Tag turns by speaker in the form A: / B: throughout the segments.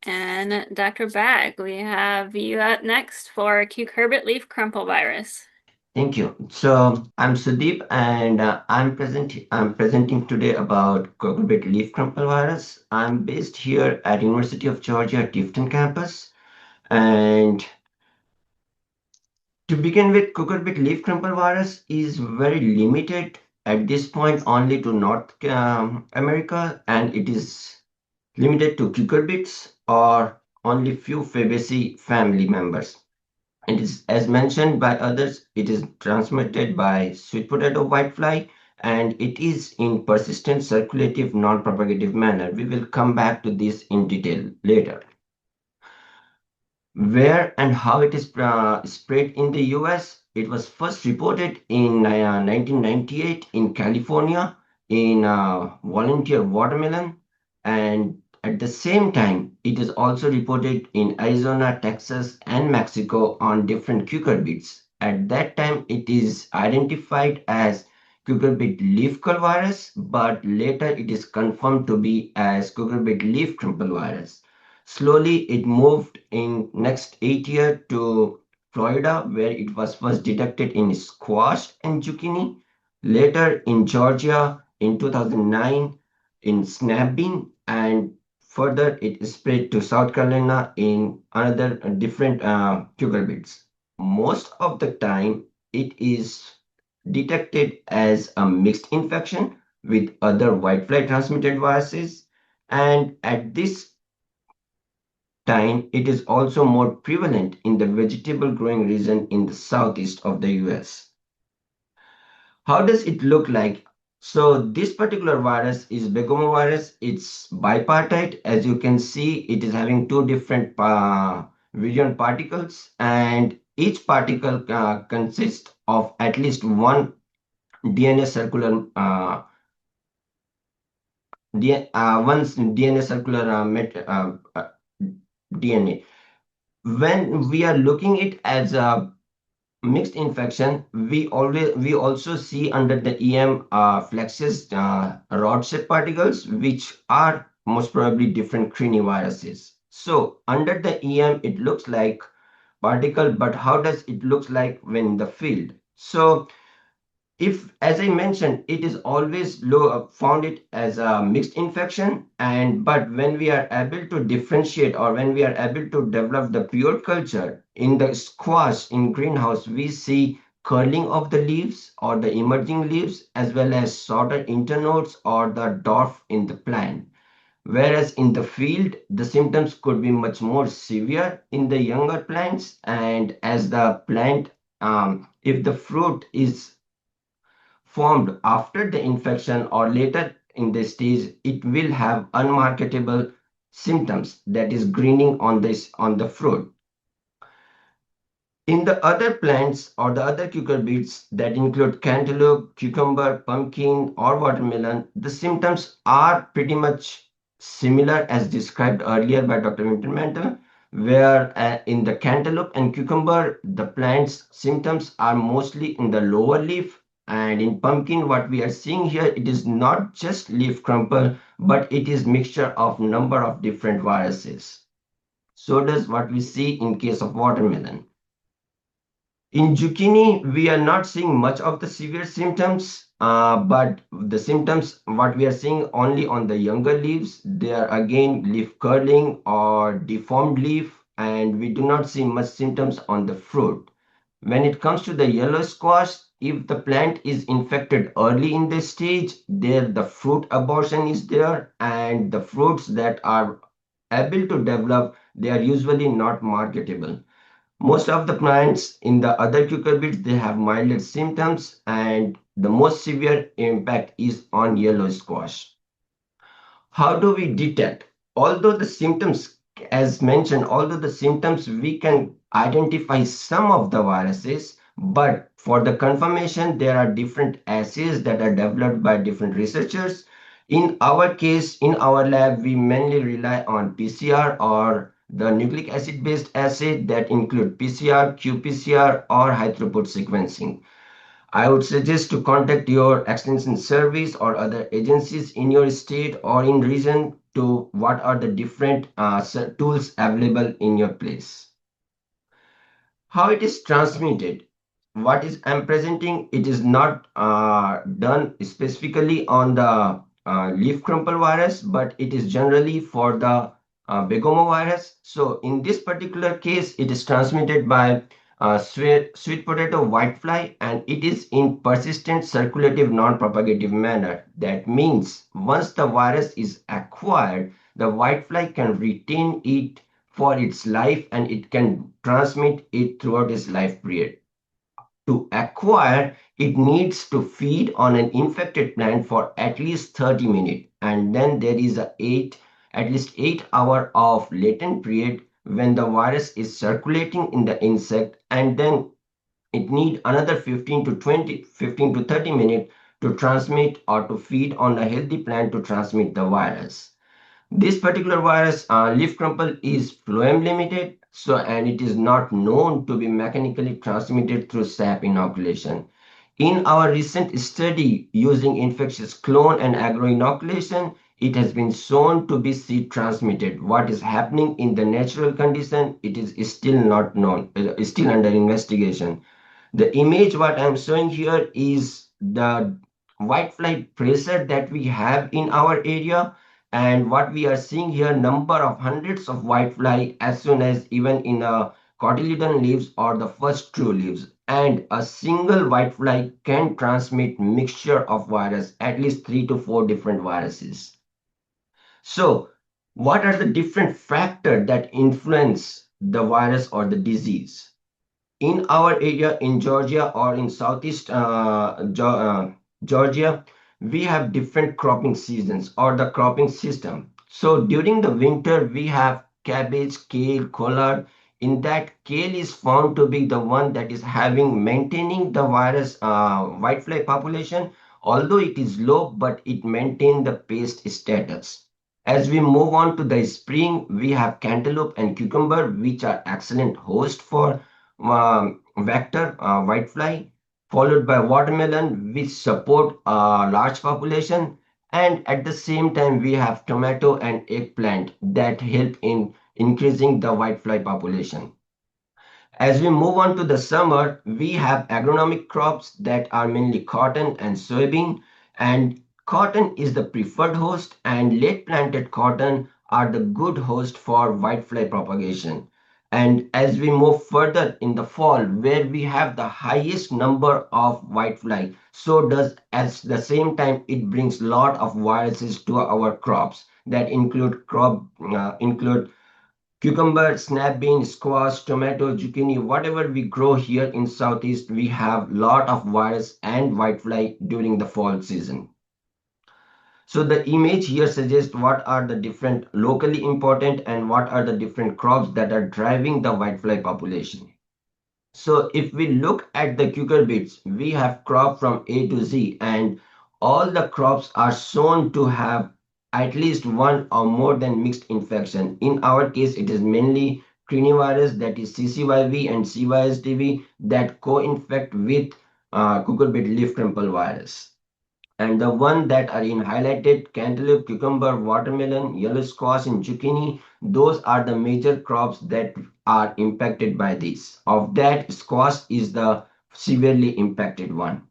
A: And Dr. Bag, we have you up next for Cucurbit leaf crumple virus.
B: Thank you. So I'm Sudeep, and I'm presenting today about Cucurbit leaf crumple virus. I'm based here at University of Georgia Tifton campus, and to begin with, Cucurbit leaf crumple virus is very limited at this point only to North America, and it is limited to cucurbits or only few Fabaceae family members. It is, as mentioned by others, it is transmitted by sweet potato whitefly and it is in persistent circulative non-propagative manner. We will come back to this in detail later. Where and how it is spread in the US, it was first reported in 1998 in California in volunteer watermelon, and at the same time, it is also reported in Arizona, Texas, and Mexico on different cucurbits. At that time, it is identified as cucurbit leaf curl virus, but later it is confirmed to be as cucurbit leaf crumple virus. Slowly, it moved in next 8 years to Florida, where it was first detected in squash and zucchini. Later in Georgia in 2009 in snap bean, and further it spread to South Carolina in another different cucurbits. Most of the time, it is detected as a mixed infection with other whitefly transmitted viruses, and at this time, it is also more prevalent in the vegetable growing region in the southeast of the US. How does it look like? So this particular virus is begomavirus. It's bipartite. As you can see, it is having two different virion particles, and each particle consists of at least one DNA circular one DNA circular DNA. When we are looking it as a mixed infection, we also see under the EM flexus rod shaped particles, which are most probably different viruses. So under the EM, it looks like particle, but how does it looks like when in the field? So if, as I mentioned, it is always found it as a mixed infection, and but when we are able to differentiate or when we are able to develop the pure culture in the squash in greenhouse, we see curling of the leaves or the emerging leaves as well as shorter internodes or the dwarf in the plant. Whereas in the field, the symptoms could be much more severe in the younger plants, and as the plant, if the fruit is formed after the infection or later in the stage, it will have unmarketable symptoms, that is greening on the fruit. In the other plants or the other cucurbits that include cantaloupe, cucumber, pumpkin, or watermelon, the symptoms are pretty much similar as described earlier by Dr. Wintermantel, where in the cantaloupe and cucumber, the plant's symptoms are mostly in the lower leaf. And in pumpkin, what we are seeing here, it is not just leaf crumple, but it is mixture of number of different viruses. So does what we see in case of watermelon. In zucchini, we are not seeing much of the severe symptoms, but the symptoms, what we are seeing only on the younger leaves, they are again leaf curling or deformed leaf, and we do not see much symptoms on the fruit. When it comes to the yellow squash, if the plant is infected early in the stage, there the fruit abortion is there, and the fruits that are able to develop, they are usually not marketable. Most of the plants in the other cucurbits, they have milder symptoms, and the most severe impact is on yellow squash. How do we detect? Although the symptoms, as mentioned, although the symptoms, we can identify some of the viruses, but for the confirmation, there are different assays that are developed by different researchers. In our case, in our lab, we mainly rely on PCR or the nucleic acid based assay that include PCR, qPCR, or high throughput sequencing. I would suggest to contact your extension service or other agencies in your state or in region to what are the different tools available in your place. How it is transmitted, what is I'm presenting, it is not done specifically on the leaf crumple virus, but it is generally for the Begoma virus. So in this particular case, it is transmitted by sweet potato whitefly, and it is in persistent circulative non-propagative manner. That means once the virus is acquired, the whitefly can retain it for its life and it can transmit it throughout its life period. To acquire, it needs to feed on an infected plant for at least 30 minutes, and then there is at least 8 hours of latent period when the virus is circulating in the insect, and then it needs another 15 to 30 minutes to transmit or to feed on a healthy plant to transmit the virus. This particular virus, leaf crumple, is phloem limited, so and it is not known to be mechanically transmitted through sap inoculation. In our recent study using infectious clone and agro inoculation, it has been shown to be seed transmitted. What is happening in the natural condition, it is still not known, still under investigation. The image what I'm showing here is the whitefly pressure that we have in our area, and what we are seeing here, number of hundreds of whitefly as soon as even in a cotyledon leaves or the first true leaves, and a single whitefly can transmit mixture of virus, at least 3 to 4 different viruses. So what are the different factors that influence the virus or the disease? In our area in Georgia or in southeast Georgia, we have different cropping seasons or the cropping system. So during the winter, we have cabbage, kale, collard. In that, kale is found to be the one that is having maintaining the virus whitefly population. Although it is low, but it maintains the pest status. As we move on to the spring, we have cantaloupe and cucumber, which are excellent host for vector whitefly, followed by watermelon, which support a large population, and at the same time we have tomato and eggplant that help in increasing the whitefly population. As we move on to the summer, we have agronomic crops that are mainly cotton and soybean, and cotton is the preferred host, and late planted cotton are the good host for whitefly propagation. And as we move further in the fall, where we have the highest number of whitefly, so does at the same time it brings lot of viruses to our crops that include cucumber, snap bean, squash, tomato, zucchini, whatever we grow here in Southeast, we have lot of virus and whitefly during the fall season. So the image here suggests what are the different locally important and what are the different crops that are driving the whitefly population. So if we look at the cucurbits, we have crop from A to Z, and all the crops are shown to have at least one or more than mixed infection. In our case, it is mainly crinivirus, that is CCYV and CYSDV, that co-infect with cucurbit leaf crumple virus. And the one that are in highlighted, cantaloupe, cucumber, watermelon, yellow squash, and zucchini, those are the major crops that are impacted by this. Of that, squash is the severely impacted one.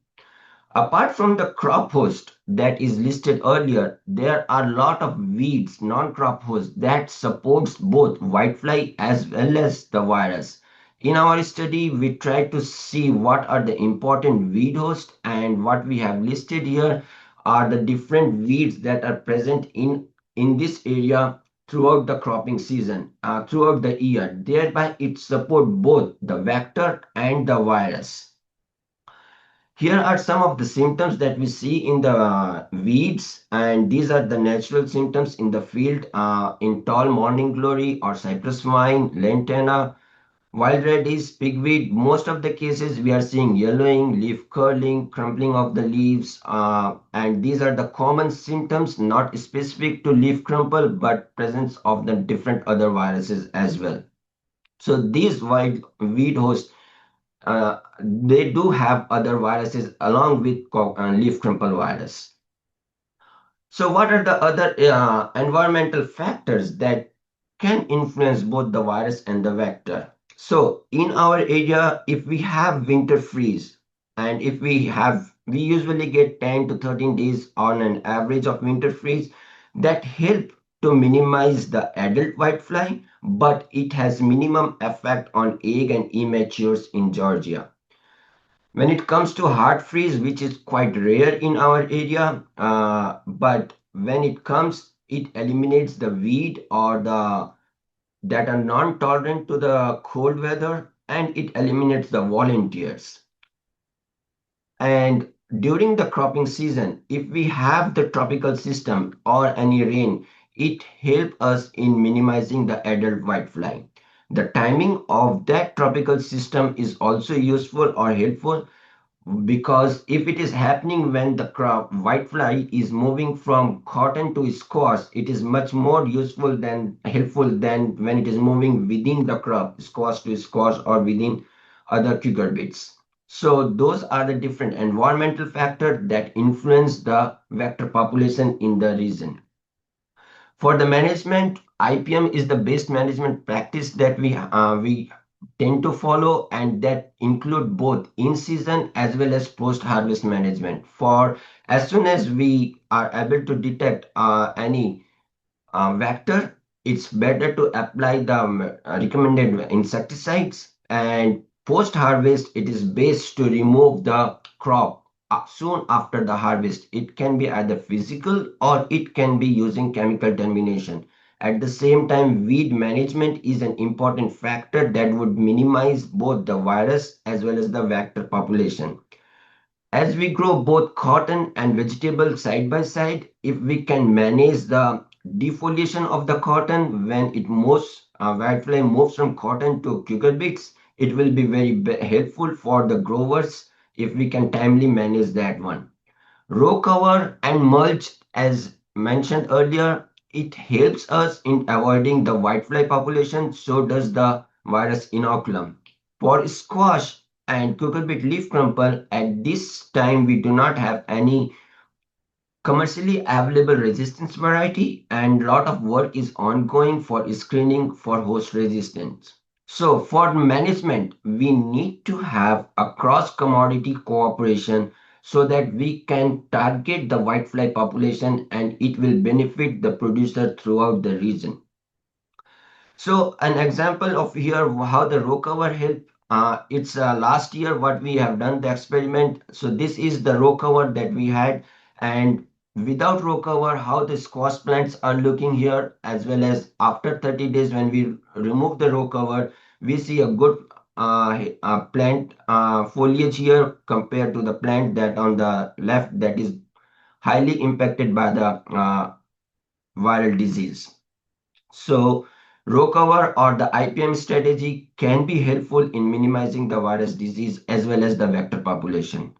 B: Apart from the crop host that is listed earlier, there are a lot of weeds, non-crop hosts that supports both whitefly as well as the virus. In our study, we tried to see what are the important weed hosts, and what we have listed here are the different weeds that are present in this area throughout the cropping season, throughout the year. Thereby, it support both the vector and the virus. Here are some of the symptoms that we see in the weeds, and these are the natural symptoms in the field in tall morning glory or cypress vine, lantana, wild radish, pigweed. Most of the cases we are seeing yellowing, leaf curling, crumpling of the leaves, and these are the common symptoms not specific to leaf crumple but presence of the different other viruses as well. So these wild weed hosts they do have other viruses along with leaf crumple virus. So what are the other environmental factors that can influence both the virus and the vector? So in our area, if we have winter freeze, and if we usually get 10 to 13 days on an average of winter freeze, that help to minimize the adult whitefly, but it has minimum effect on egg and immatures in Georgia. When it comes to hard freeze, which is quite rare in our area, but when it comes, it eliminates the weed or the that are non-tolerant to the cold weather, and it eliminates the volunteers. And during the cropping season, if we have the tropical system or any rain, it helps us in minimizing the adult whitefly. The timing of that tropical system is also useful or helpful, because if it is happening when the crop whitefly is moving from cotton to squash, it is much more useful than helpful than when it is moving within the crop, squash to squash or within other cucurbits. So those are the different environmental factors that influence the vector population in the region. For the management, IPM is the best management practice that we tend to follow, and that include both in-season as well as post-harvest management. For as soon as we are able to detect any vector, it's better to apply the recommended insecticides. And post harvest, it is best to remove the crop soon after the harvest. It can be either physical or it can be using chemical termination. At the same time, weed management is an important factor that would minimize both the virus as well as the vector population. As we grow both cotton and vegetable side by side, if we can manage the defoliation of the cotton when it moves, whitefly moves from cotton to cucurbits, it will be very helpful for the growers if we can timely manage that one. Row cover and mulch, as mentioned earlier, it helps us in avoiding the whitefly population, so does the virus inoculum. For squash and cucurbit leaf crumple, at this time we do not have any commercially available resistance variety, and lot of work is ongoing for screening for host resistance. So for management, we need to have a cross commodity cooperation so that we can target the whitefly population and it will benefit the producer throughout the region. So an example of here how the row cover help. It's last year what we have done the experiment. So this is the row cover that we had, and without row cover, how the squash plants are looking here, as well as after 30 days when we remove the row cover, we see a good plant foliage here compared to the plant that on the left that is highly impacted by the viral disease. So row cover or the IPM strategy can be helpful in minimizing the virus disease as well as the vector population.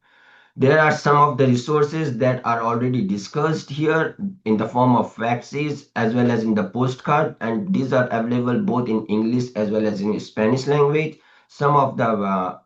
B: There are some of the resources that are already discussed here in the form of fact sheets as well as in the postcard, and these are available both in English as well as in Spanish language. Some of the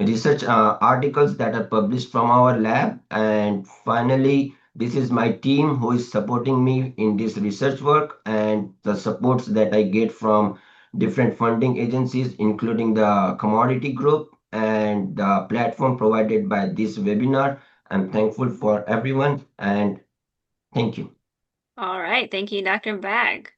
B: research articles that are published from our lab, and finally, this is my team who is supporting me in this research work and the supports that I get from different funding agencies, including the commodity group and the platform provided by this webinar. I'm thankful for everyone and thank you.
A: All right. Thank you, Dr. Bag.